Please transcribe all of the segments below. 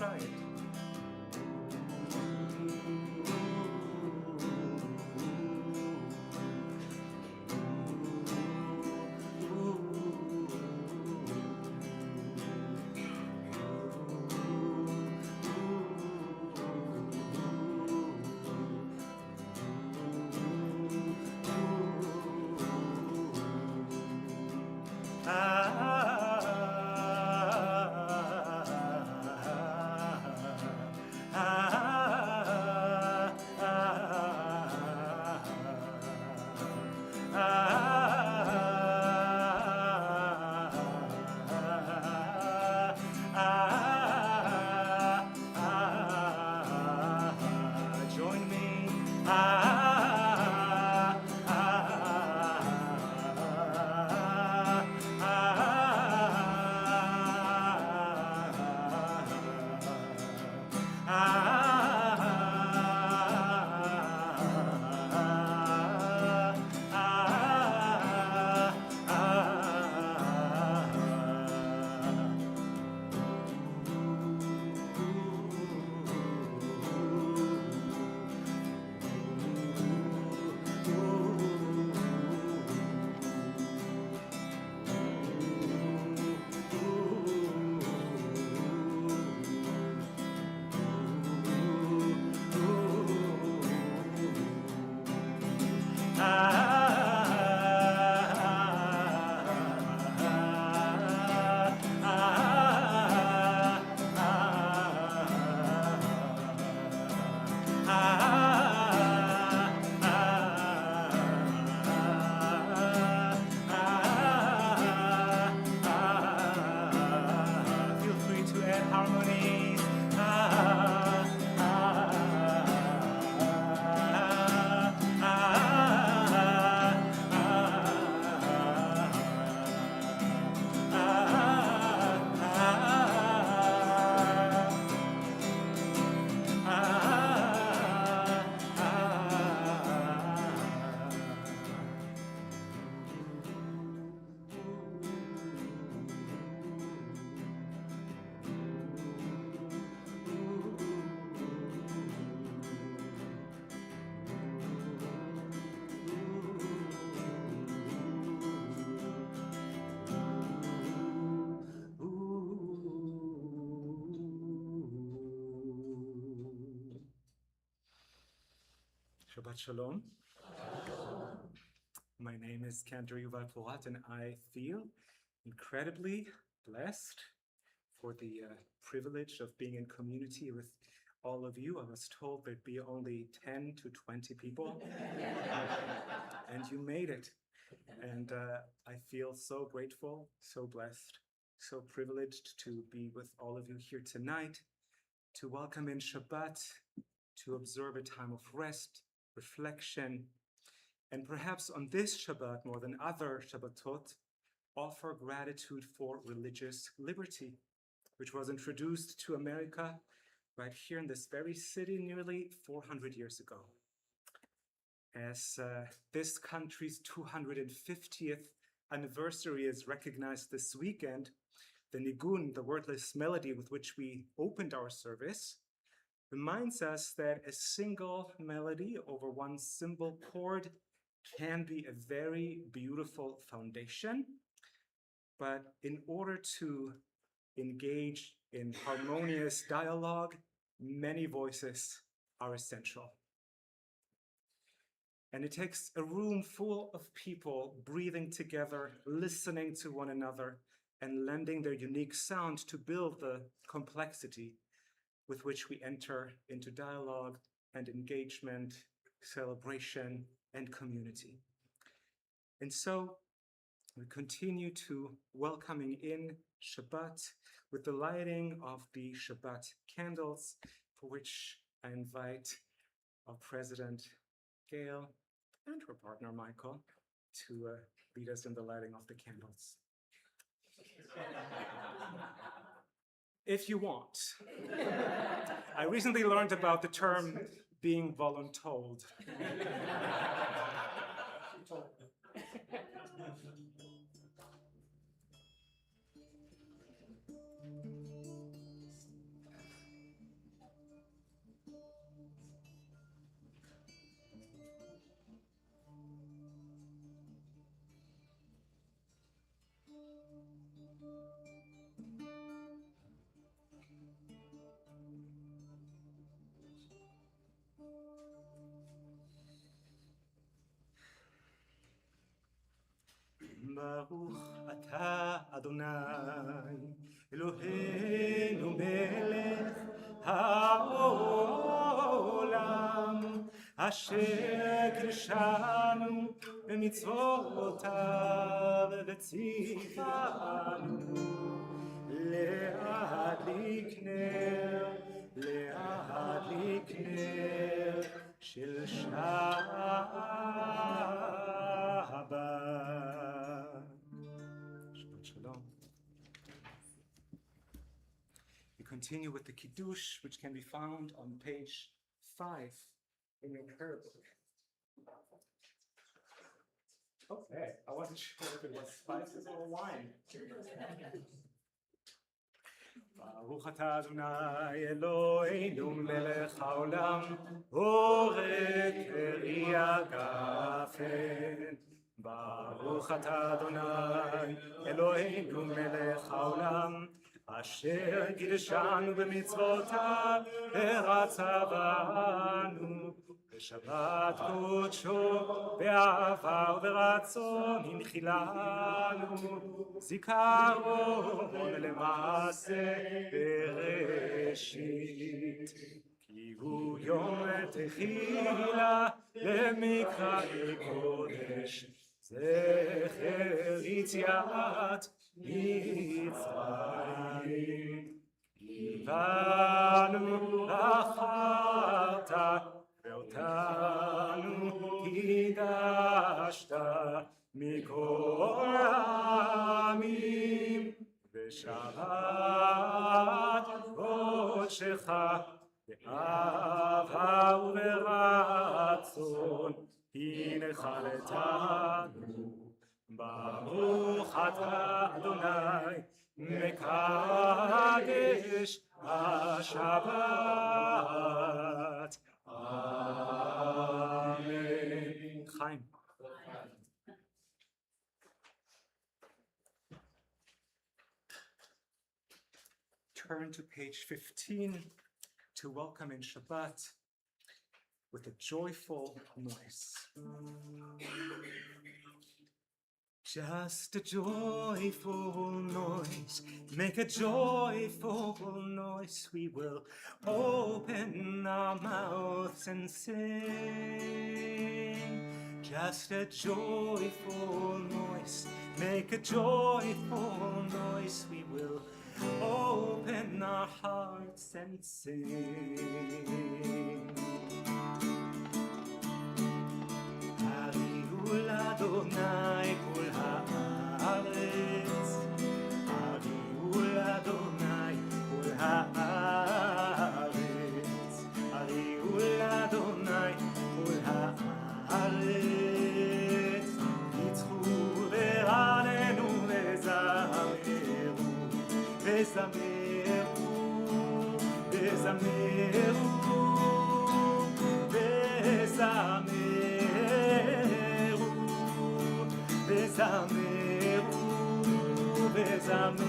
Try it. Shabbat Shalom. My name is Cantor Yuval Porat, and I feel incredibly blessed for the privilege of being in community with all of you. I was told there'd be only 10 to 20 people, and you made it. And I feel so grateful, so blessed, so privileged to be with all of you here tonight, to welcome in Shabbat, to observe a time of rest, reflection, and perhaps on this Shabbat, more than other Shabbatot, offer gratitude for religious liberty, which was introduced to America right here in this very city nearly 400 years ago. As this country's 250th anniversary is recognized this weekend, the nigun, the wordless melody with which we opened our service, reminds us that a single melody over one simple chord can be a very beautiful foundation. But in order to engage in harmonious dialogue, many voices are essential. And it takes a room full of people breathing together, listening to one another, and lending their unique sound to build the complexity with which we enter into dialogue and engagement, celebration, and community. And so we continue to welcoming in Shabbat with the lighting of the Shabbat candles, for which I invite our president, Gail, and her partner, Michael, to lead us in the lighting of the candles. If you want. I recently learned about the term being voluntold. Baruch atah Adonai Eloheinu melech haolam asher kirshanu b'mitzvotav v'tzivanu להדליק נר של שבת. Shabbat Shalom. We continue with the Kiddush, which can be found on page 5 in your prayer book. Okay, I wasn't sure if it was spices or wine. ברוך אתה אדוני אלוהינו מלך העולם עורק פרי הגפן. ברוך אתה אדוני אלוהינו מלך העולם אשר קידשנו במצוותיו ורצה בנו בשבת קודשו באהבה וברצון הנחילנו זיכרון למעשה בראשית כי הוא יום תחילה למקראי קודש זכר יציאת מצרים הבנו בחרת ואותנו קידשת מכל העמים בשבת קודשך באהבה וברצון הנחלתנו ברוך אתה אדוני מקדש השבת Amen. Chaim. Turn to page 15 to welcome in Shabbat with a joyful noise. Just a joyful noise, make a joyful noise. We will open our mouths and sing. Just a joyful noise, make a joyful noise. We will open our hearts and sing. הריעו לאדוני כל הארץ, הריעו לאדוני כל הארץ, הריעו לאדוני כל הארץ, ניצחו ורעננו וזמרו, וזמרו, וזמרו, וזמרו. וזמרו, וזמרו,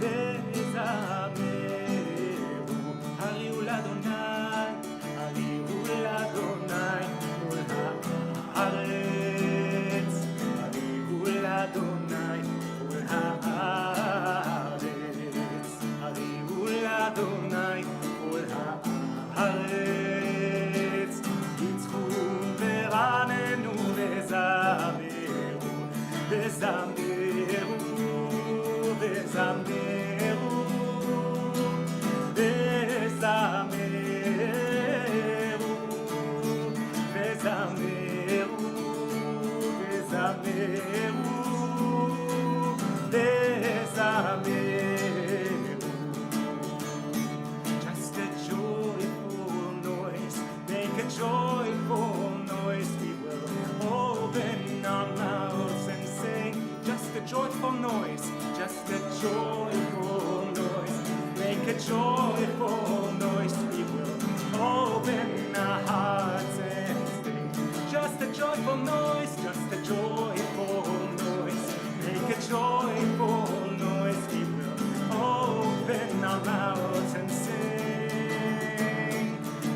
וזמרו, הריעו לאדוני, הריעו לאדוני כל הארץ, הריעו לאדוני כל הארץ, הריעו לאדוני כל הארץ, ניצחו ורעננו וזמרו, וזמרו, וזמרו, וזמרו, וזמרו, וזמרו, just a joyful noise, make a joyful noise. We will open our mouths and sing. Just a joyful noise, just a joyful noise, make a joyful noise. We will open our hearts and sing. Just a joyful noise, just a joyful noise, make a joyful noise. We will open our mouths and sing.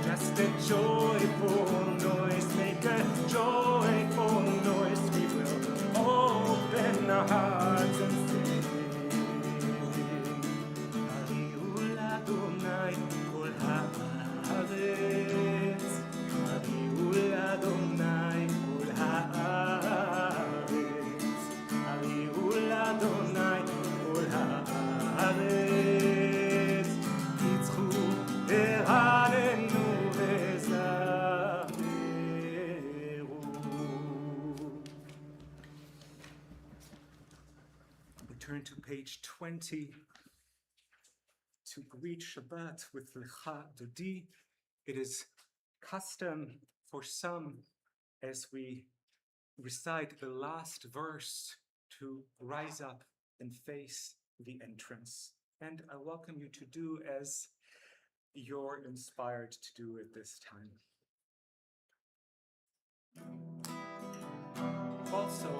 Just a joyful noise, make a joyful noise. We will open our hearts and sing. הריעו לאדוני כל הארץ, הריעו לאדוני כל הארץ, הריעו לאדוני כל הארץ, ניצחו ורעננו וזמרו. We turn to page 20 to greet Shabbat with Lecha Dodi. It is custom for some, as we recite the last verse, to rise up and face the entrance. And I welcome you to do as you're inspired to do at this time. Also,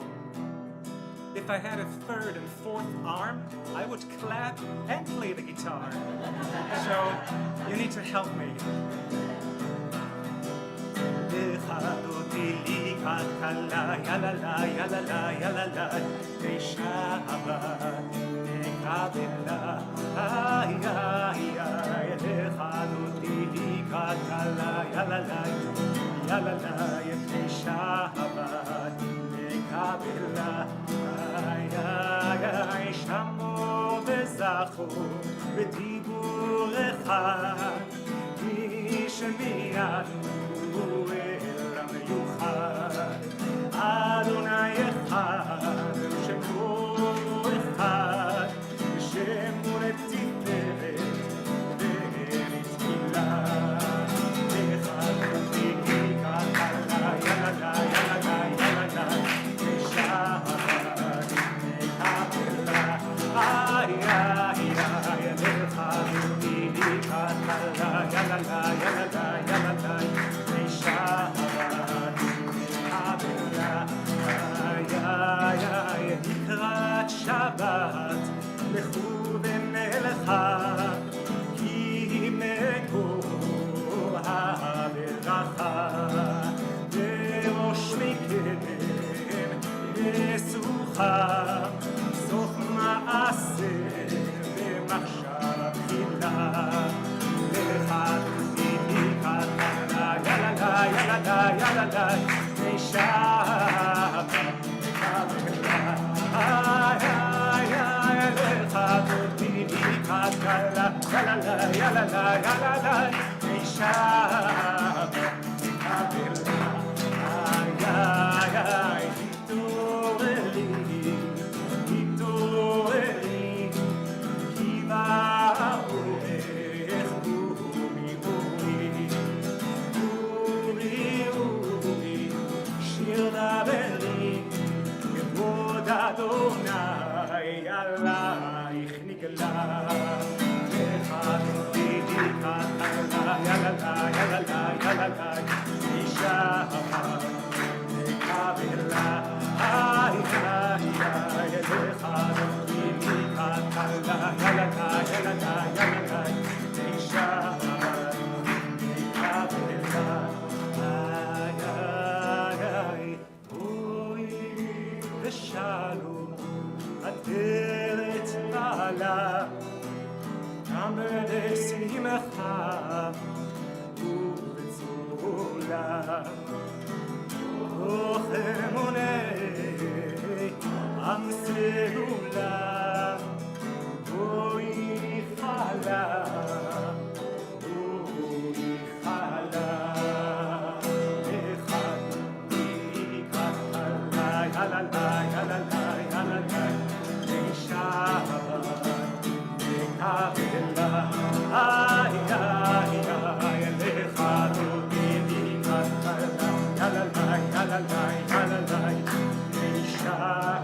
if I had a third and fourth arm, I would clap and play the guitar. So you need to help me. שמעו וזכו בדיבור אחד, משמיענו אל המיוחד. אדוני אחד, שמו אחד, שמו לתפארת ולתפילה. אחד תהי כלכלה, ילדה, ילדה, ילדה, ושבת נקבלה. איי, איי, איי, לך תהי כלכלה, ילדה, ילדה, ילדה, ושבת סוף מעשה ומחשב תחילה לך תחילי קטנה ילדה ילדה ילדה נשאר וקבלה לך תחילי קטנה ילדה ילדה ילדה נשאר וקבלה Adonai עלייך נגלה לך תגידי קטנה ילדה ילדה ילדה אישה וקבלה לך תגידי קטנה ילדה ילדה ילדה אישה וקבלה ושלום אדרת עלה גם לשמחה ובצולה תוך אמוני עם סגולה בואי חלה בואי חלה אחד ביקת עלי עלי עלי עלי נשאר וקבלה איי איי איי לך תגידי קטנה ילדי ילדי ילדי נשאר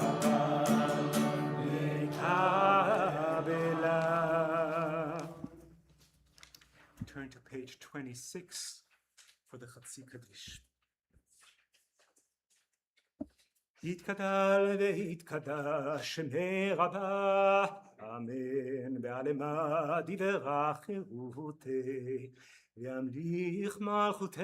וקבלה. Turn to page 26 for the Chatzi Kaddish. יתקדל ויתקדש שמי רבה, אמן בעלמא דברה חירותי, וימליך מלכותי,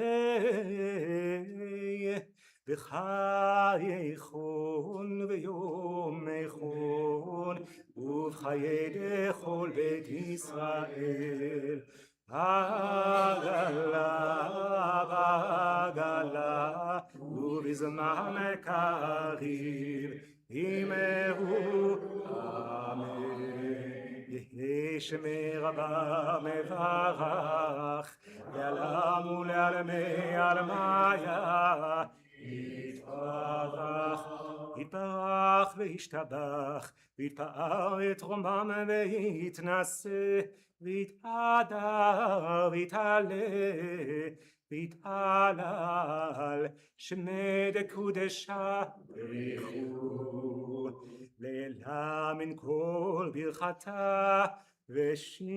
בחיי חון ויום חון, ובחיי דכל בית ישראל. בעגלה ובזמן קריב אמרו אמן. יהי שמי רבה מברך לעלם ולעלמי עלמיה יתברך יתברך וישתבח ויתפאר את רומם ויתנשא ויתהדר ויתעלה ויתהלל שמי דקודשה ברכו לילה מן כל ברכתה ושירתה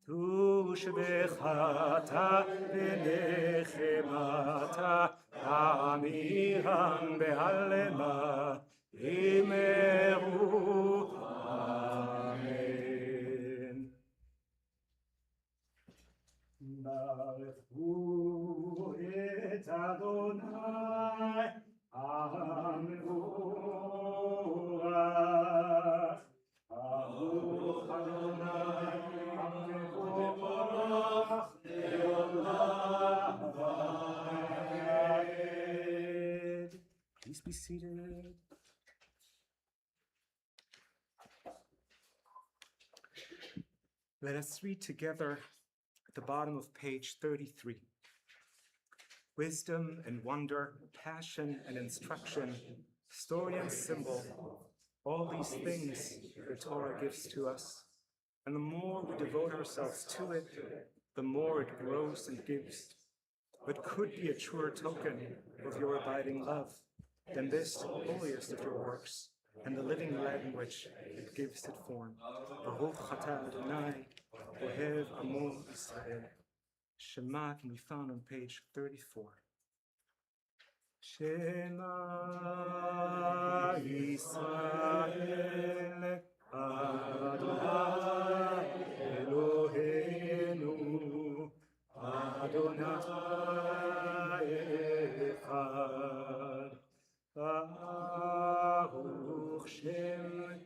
תושבחתה ונחמתה אמירן בעלמה אמרו אמן. ברכו את אדוני המבורך ברוך אדוני המבורך לעולם ועד. Please be seated. Let us read together at the bottom of page 33. Wisdom and wonder, passion and instruction, story and symbol, all these things the Torah gives to us. And the more we devote ourselves to it, the more it grows and gives. What could be a truer token of your abiding love than this holiest of your works, and the living language it gives it form? Baruch atah Adonai, Ohev Amo Israel. Shema can be found on page 34. Shema Israel, Adonai Eloheinu, Adonai Echad. Baruch Shem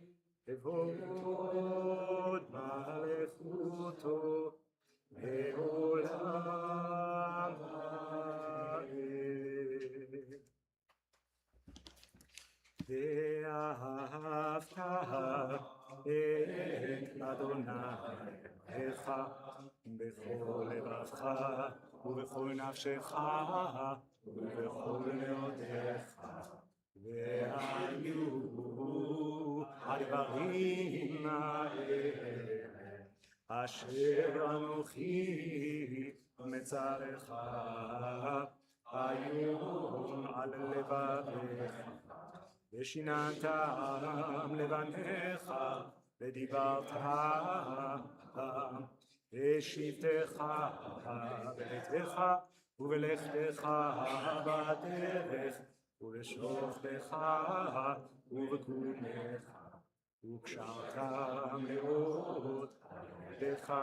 Kevod Malechuto Me'olam Ha'ed. ואהבת את אדוני אלוהיך בכל לבבך ובכל נפשך ובכל מאודיך. והיו הדברים האלה אשר אנוכי מצווך היום על לבביך. ושיננתם לבניך ודיברת בשבתך בביתך ובלכתך בדרך ובשוכבך ובקומך וקשרתם מאוד על ידך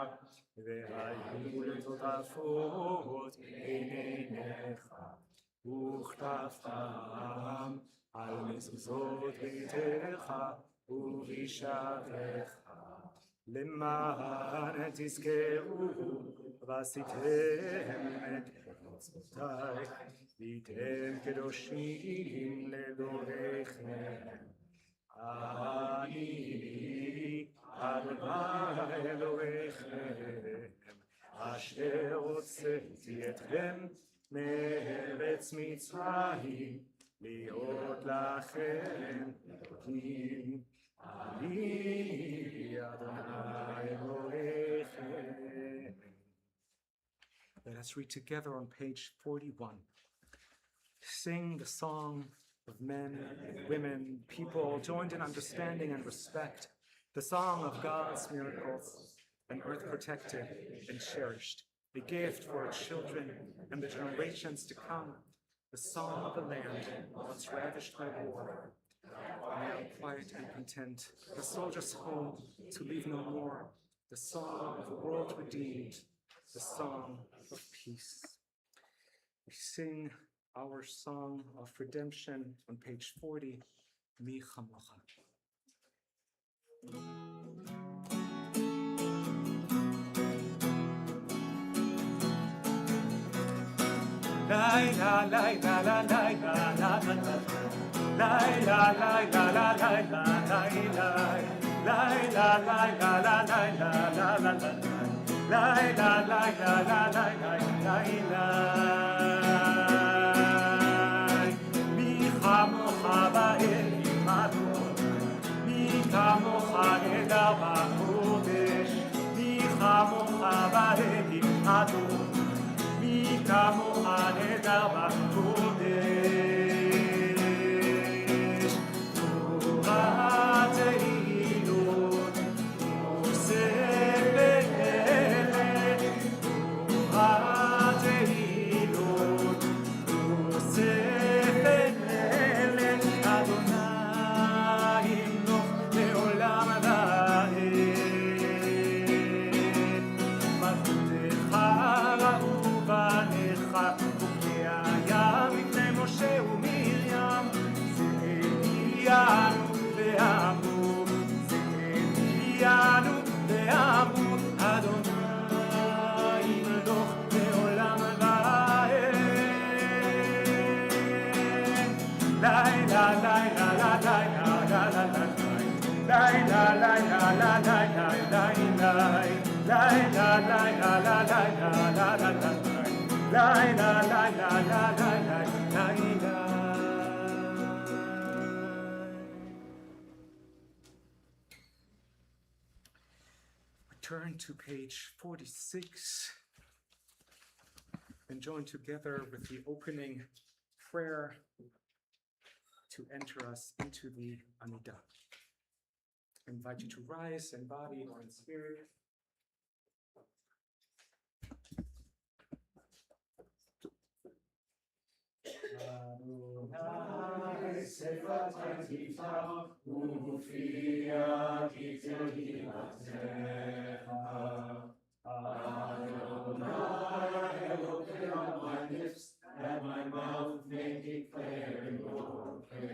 והיו לטוטפות עיניך וכתבתם על מזוזות ביתך ובשעריך למען תזכרו ועשיתם את מצוותיי והייתם קדושים לדוריכם. אני אדוני אלוהיכם אשר הוצאתי אתכם מארץ מצרים להיות לכם אלוהים. אני אדוני אלוהיכם. Let us read together on page 41. Sing the song of men, women, people joined in understanding and respect, the song of God's miracles, an earth protected and cherished, a gift for its children and the generations to come, the song of the land once ravished by war, now quiet and content, the soldier's home to leave no more, the song of the world redeemed, the song of peace. We sing our song of redemption on page 40, Mi Chamocha. La la la la la la la la la la la la la la la la la מי כמוך באלים אדון, מי כמוך נדר בקודש, מי כמוך באלים אדון, מי כמוך נדר בקודש. תורת העילות וספר תורת העילות וספר אדוני ימלוך לעולם ועד. מלכותך ראו בניך וכלי הים מפני משה ומרים. זה העיינו ואמרו, זה העיינו ואמרו, אדוני ימלוך לעולם ועד. לילה לילה לילה לילה לילה Turn to page 46 and join together with the opening prayer to enter us into the Amidah. I invite you to rise in body or in spirit. Adonai sefatai tifach u'mufiyah kitzilatecha. Adonai open up my lips, that my mouth may declare your praise.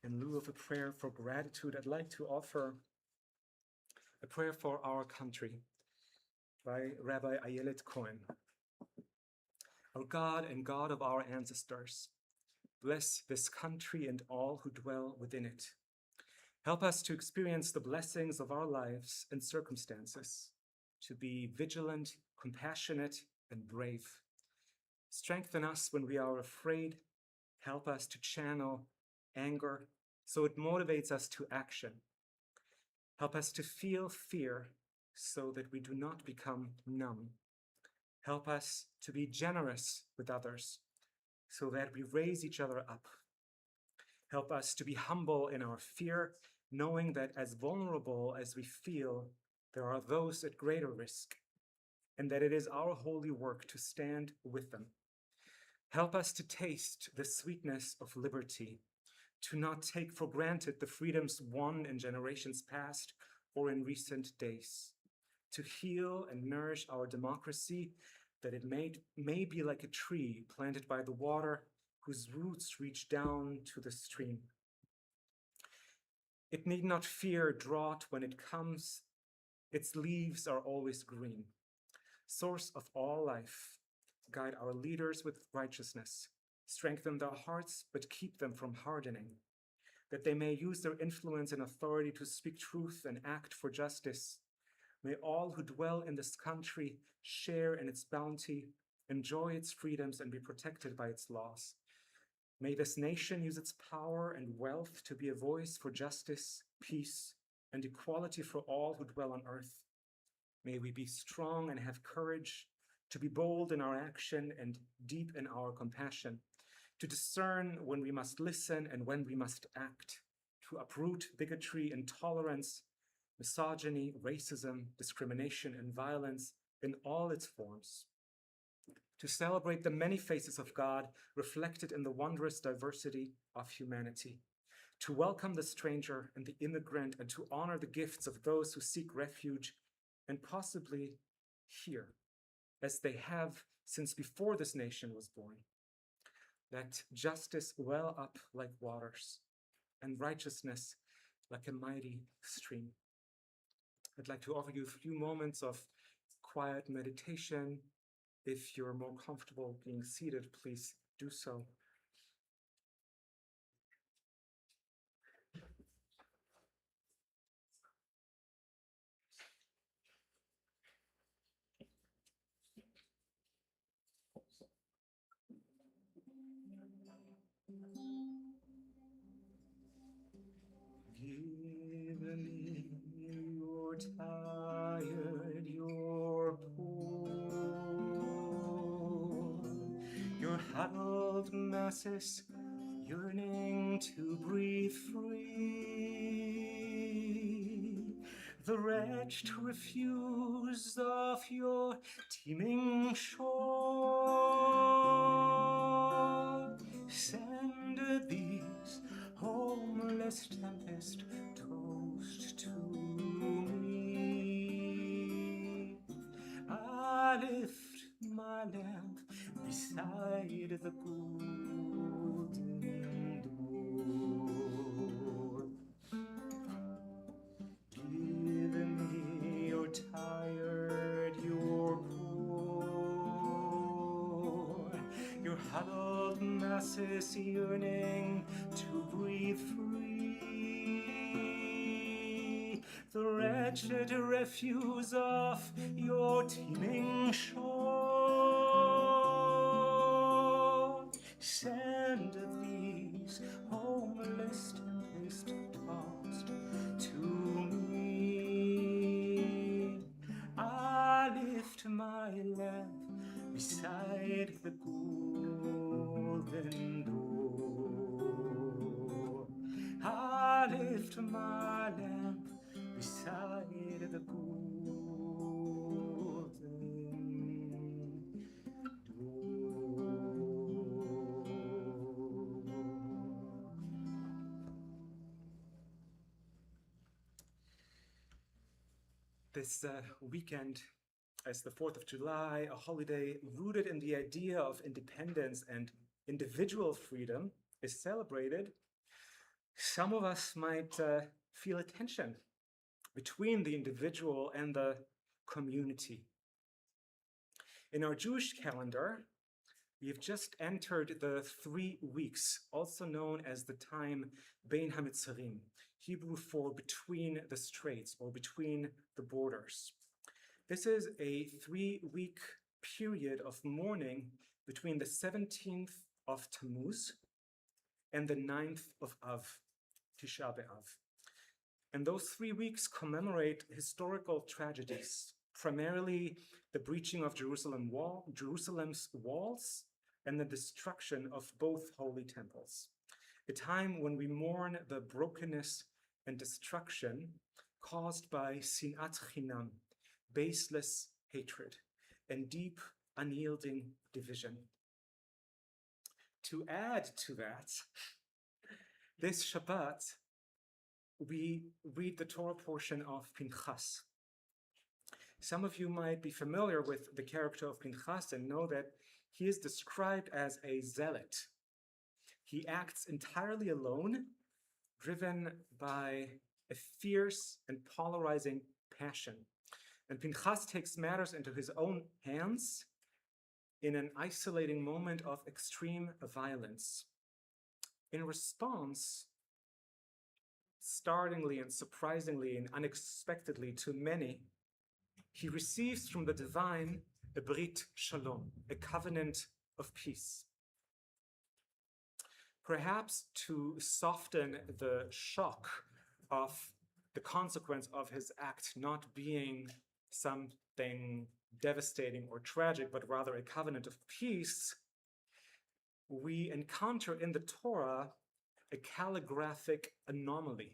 In lieu of a prayer for gratitude, I'd like to offer a prayer for our country by Rabbi Ayelet Cohen. Our God and God of our ancestors, bless this country and all who dwell within it. Help us to experience the blessings of our lives and circumstances, to be vigilant, compassionate, and brave. Strengthen us when we are afraid. Help us to channel anger so it motivates us to action. Help us to feel fear so that we do not become numb. Help us to be generous with others so that we raise each other up. Help us to be humble in our fear, knowing that as vulnerable as we feel, there are those at greater risk, and that it is our holy work to stand with them. Help us to taste the sweetness of liberty, to not take for granted the freedoms won in generations past or in recent days, to heal and nourish our democracy, that it may be like a tree planted by the water whose roots reach down to the stream. It need not fear drought when it comes. Its leaves are always green. Source of all life, guide our leaders with righteousness. Strengthen their hearts, but keep them from hardening, that they may use their influence and authority to speak truth and act for justice. May all who dwell in this country share in its bounty, enjoy its freedoms, and be protected by its laws. May this nation use its power and wealth to be a voice for justice, peace, and equality for all who dwell on earth. May we be strong and have courage, to be bold in our action and deep in our compassion, to discern when we must listen and when we must act, to uproot bigotry, intolerance, misogyny, racism, discrimination, and violence in all its forms, to celebrate the many faces of God reflected in the wondrous diversity of humanity, to welcome the stranger and the immigrant, and to honor the gifts of those who seek refuge and possibly here, as they have since before this nation was born. Let justice well up like waters and righteousness like a mighty stream. I'd like to offer you a few moments of quiet meditation. If you're more comfortable being seated, please do so. masses, yearning to breathe free. The wretched refuse of your teeming shore. Send these homeless tempest toast to me. I lift my lamp beside the golden door. Give me your tired, your poor, your huddled masses yearning to breathe free. The wretched refuse of your teeming shore. Send these homeless tempest tossed to me. I lift my lamp beside the golden door. I lift my lamp beside the golden door. This weekend, as the 4th of July, a holiday rooted in the idea of independence and individual freedom, is celebrated, some of us might feel a tension between the individual and the community. In our Jewish calendar, we've just entered the 3 weeks, also known as the time Bein HaMetzarim, Hebrew for between the straits or between the borders. This is a 3-week period of mourning between the 17th of Tammuz and the 9th of Av, Tisha B'Av. And those 3 weeks commemorate historical tragedies, primarily the breaching of Jerusalem's walls and the destruction of both holy temples. A time when we mourn the brokenness and destruction caused by sinat chinam, baseless hatred, and deep, unyielding division. To add to that, this Shabbat, we read the Torah portion of Pinchas. Some of you might be familiar with the character of Pinchas and know that he is described as a zealot. He acts entirely alone, driven by a fierce and polarizing passion. And Pinchas takes matters into his own hands in an isolating moment of extreme violence. In response, startlingly and surprisingly and unexpectedly to many, he receives from the divine a brit shalom, a covenant of peace. Perhaps to soften the shock of the consequence of his act not being something devastating or tragic, but rather a covenant of peace, we encounter in the Torah a calligraphic anomaly.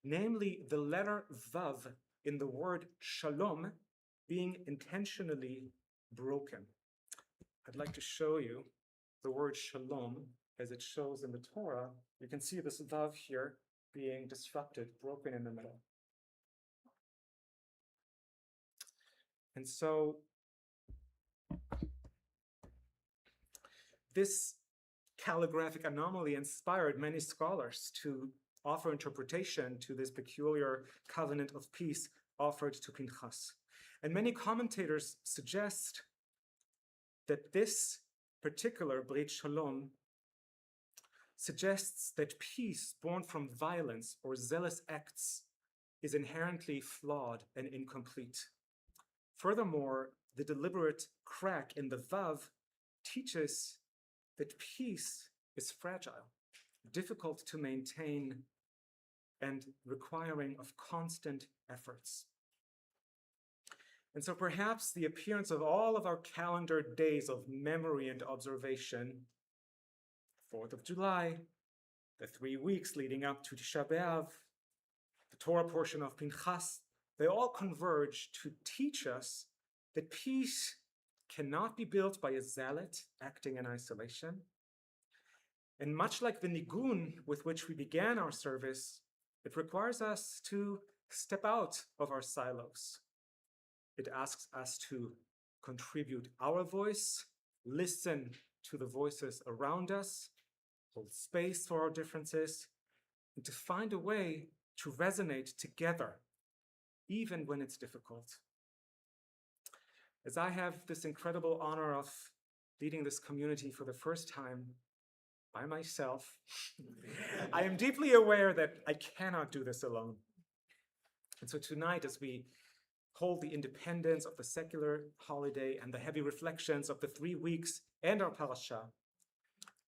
Namely, the letter Vav in the word shalom being intentionally broken. I'd like to show you the word shalom as it shows in the Torah. You can see this Vav here being disrupted, broken in the middle. And so this calligraphic anomaly inspired many scholars to offer interpretation to this peculiar covenant of peace offered to Pinchas. And many commentators suggest that this particular Brit Shalom suggests that peace born from violence or zealous acts is inherently flawed and incomplete. Furthermore, the deliberate crack in the Vav teaches that peace is fragile, difficult to maintain, and requiring of constant efforts. And so perhaps the appearance of all of our calendar days of memory and observation 4th of July, the 3 weeks leading up to Tisha B'Av, the Torah portion of Pinchas, they all converge to teach us that peace cannot be built by a zealot acting in isolation. And much like the nigun with which we began our service, it requires us to step out of our silos. It asks us to contribute our voice, listen to the voices around us, hold space for our differences, and to find a way to resonate together, even when it's difficult. As I have this incredible honor of leading this community for the first time by myself, I am deeply aware that I cannot do this alone. And so tonight, as we hold the independence of the secular holiday and the heavy reflections of the 3 weeks and our parasha,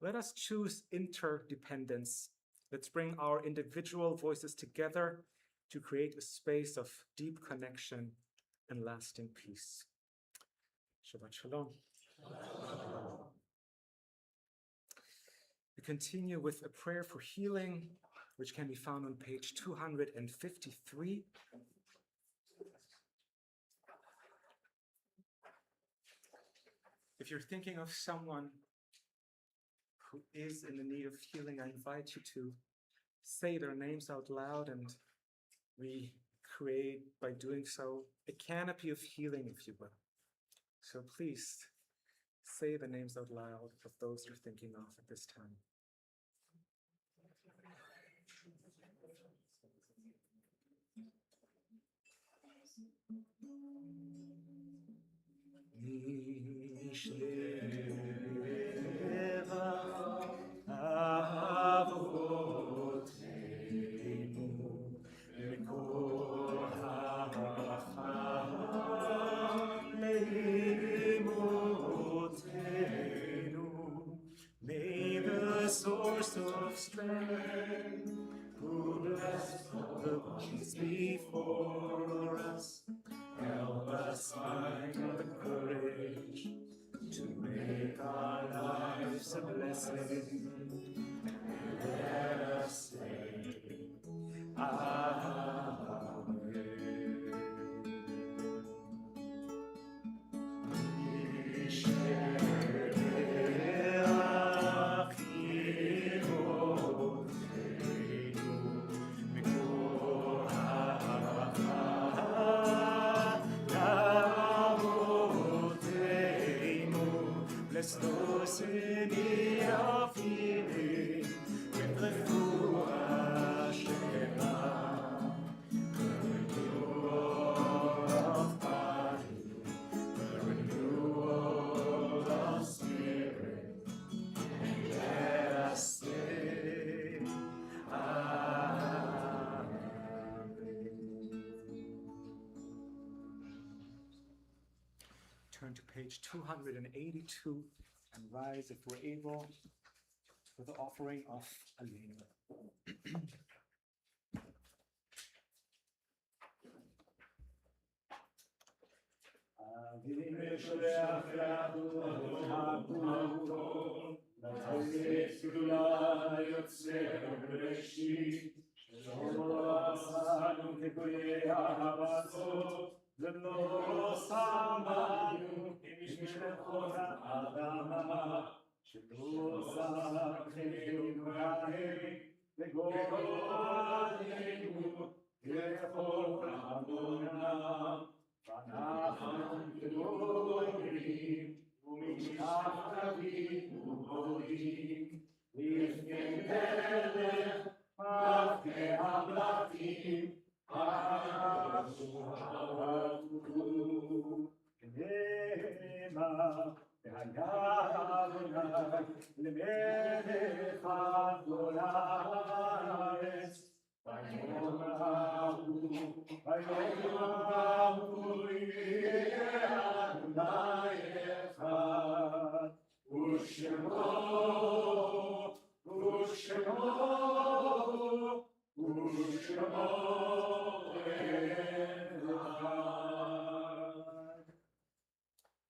let us choose interdependence. Let's bring our individual voices together to create a space of deep connection and lasting peace. Shabbat Shalom. We continue with a prayer for healing, which can be found on page 253. If you're thinking of someone who is in the need of healing, I invite you to say their names out loud, and we create, by doing so, a canopy of healing, if you will. So please say the names out loud of those you're thinking of at this time. May the source of strength, who blessed the ones before us, help us find the courage to make our lives a blessing. Let us say, Amen. Bless those in need of healing with the Ruach Shema, the renewal of body, the renewal of spirit, and let us say, Amen. Turn to page 282 and rise, if we're able, for the offering of Alenu. ולא שמענו משלחות האדמה, שלא זכינו בהם לגורלנו ככל עמונה, ואנחנו גדולים ומשתחווים ומודים לפני מלך מלכי המלכים.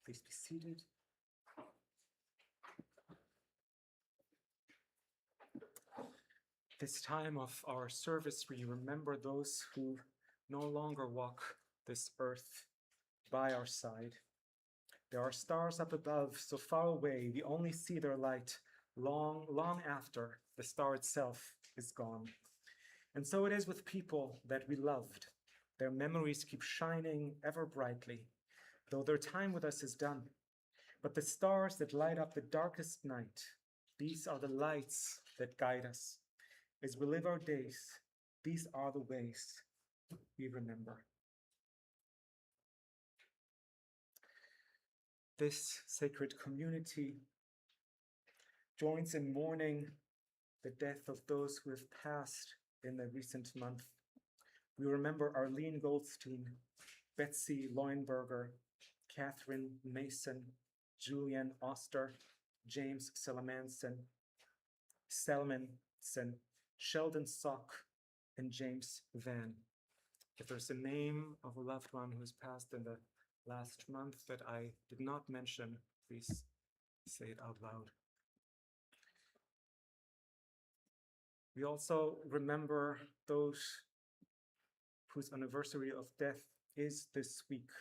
Please be seated. This time of our service, we remember those who no longer walk this earth by our side. There are stars up above, so far away, we only see their light long, long after the star itself is gone. And so it is with people that we loved. Their memories keep shining ever brightly, though their time with us is done. But the stars that light up the darkest night, these are the lights that guide us. As we live our days, these are the ways we remember. This sacred community joins in mourning the death of those who have passed in the recent month. We remember Arlene Goldstein, Betsy Leuenberger, Catherine Mason, Julian Oster, James Selmanson, Sheldon Sock, and James Van. If there's a name of a loved one who has passed in the last month that I did not mention, please say it out loud. We also remember those whose anniversary of death is this week.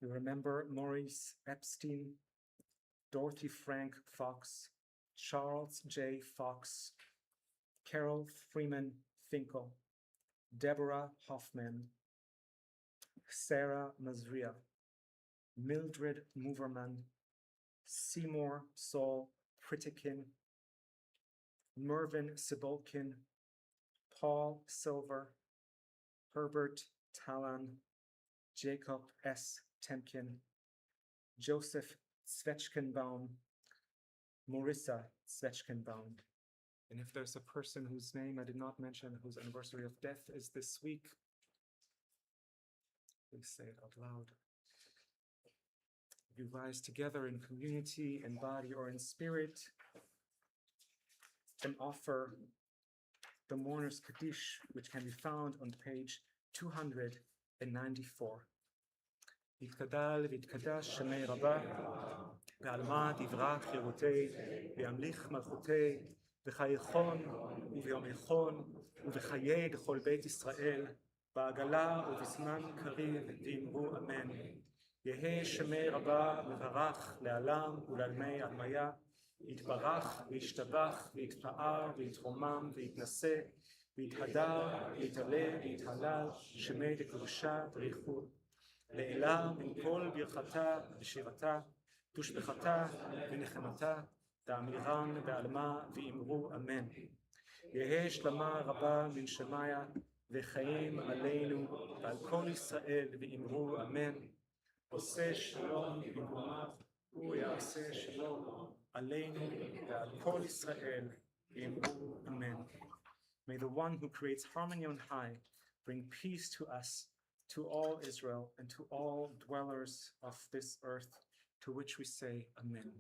We remember Maurice Epstein, Dorothy Frank Fox, Charles J. Fox, Carol Freeman Finkel, Deborah Hoffman, Sarah Mazria, Mildred Moverman, Seymour Saul Pritikin, Mervyn Sibolkin, Paul Silver, Herbert Talon, Jacob S. Temkin, Joseph Svechkenbaum, Marissa Svechkenbaum. And if there's a person whose name I did not mention, whose anniversary of death is this week, please say it out loud. You rise together in community, in body, or in spirit, and offer the Mourner's Kaddish, which can be found on page 294. יתגדל ויתקדש שמי רבה, בעלמא תברך חירותי, וימליך מלכותי, בחייכון וביומייכון, ובחיי דכל בית ישראל, בעגלה ובזמן קריב, ואמרו אמן. יהא שמי רבה מברך לעלם ולעלמי עלמיה, יתברך וישתבח ויתפאר ויתרומם ויתנשא, ויתהדר ויתעלה ויתהלל, שמי דקדושה בריחו. לעילה מן כל ברכתה ושירתה, תושבחתה ונחמתה, תאמירן בעלמה ואמרו אמן. יהא שלמה רבה מן שמיה וחיים עלינו ועל כל ישראל ואמרו אמן. עושה שלום במרומיו ויעשה שלום עלינו ועל כל ישראל ואמרו אמן. May the one who creates harmony on high bring peace to us, to all Israel, and to all dwellers of this earth, to which we say Amen.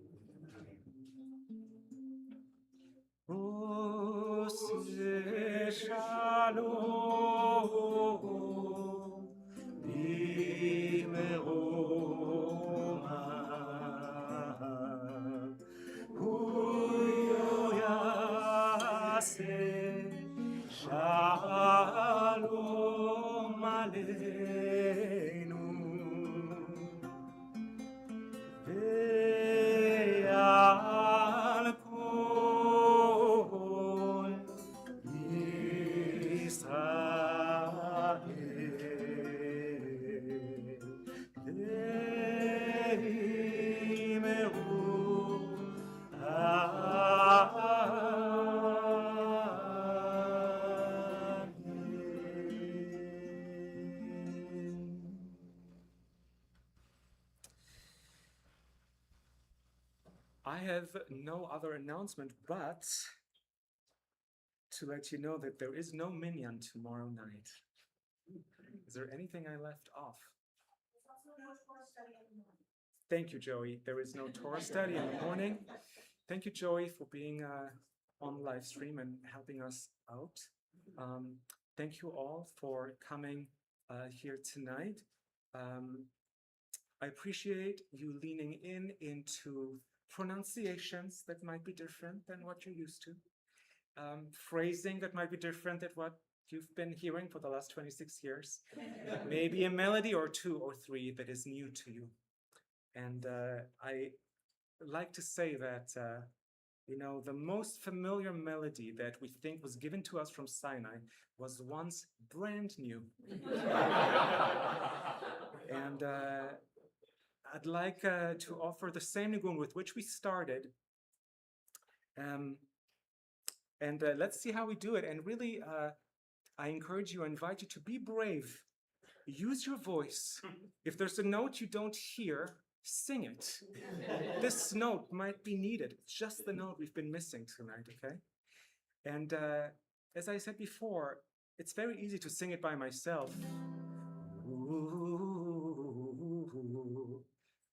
Ose shalom b'meromav, hu yaseh shalom aleinu. I have no other announcement but to let you know that there is no minyan tomorrow night. Is there anything I left off? Thank you, Joey. There is no Torah study in the morning. Thank you, Joey, for being on live stream and helping us out. Thank you all for coming here tonight. I appreciate you leaning into pronunciations that might be different than what you're used to, phrasing that might be different than what you've been hearing for the last 26 years, maybe a melody or two or three that is new to you. And I like to say that, the most familiar melody that we think was given to us from Sinai was once brand new. And I'd like to offer the same nigun with which we started. And let's see how we do it. And really, I encourage you, I invite you to be brave. Use your voice. If there's a note you don't hear, sing it. This note might be needed. It's just the note we've been missing tonight, okay? And as I said before, it's very easy to sing it by myself.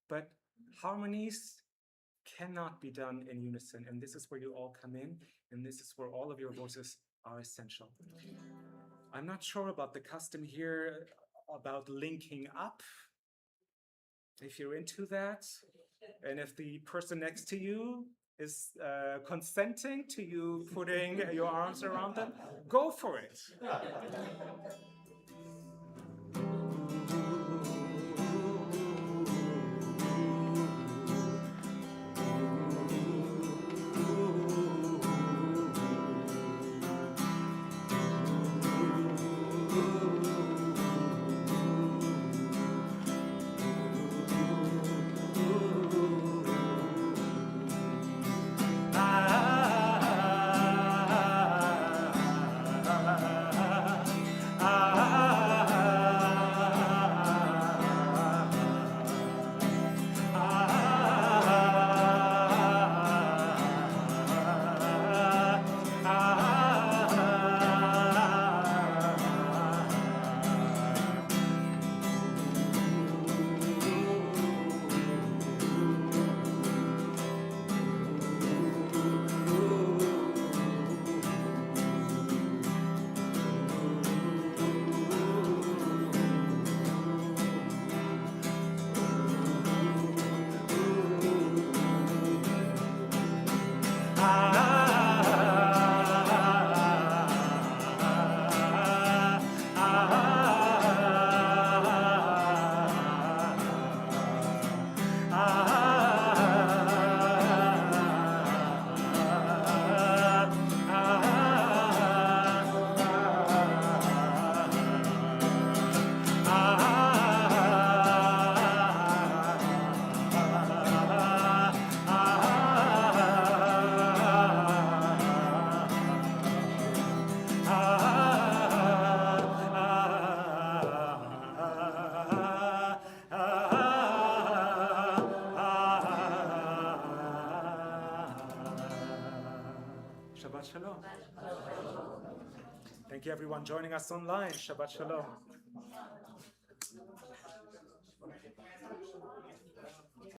But harmonies cannot be done in unison, and this is where you all come in, and this is where all of your voices are essential. I'm not sure about the custom here about linking up, if you're into that, and if the person next to you is consenting to you putting your arms around them, go for it. Shabbat Shalom. Thank you everyone joining us online. Shabbat Shalom.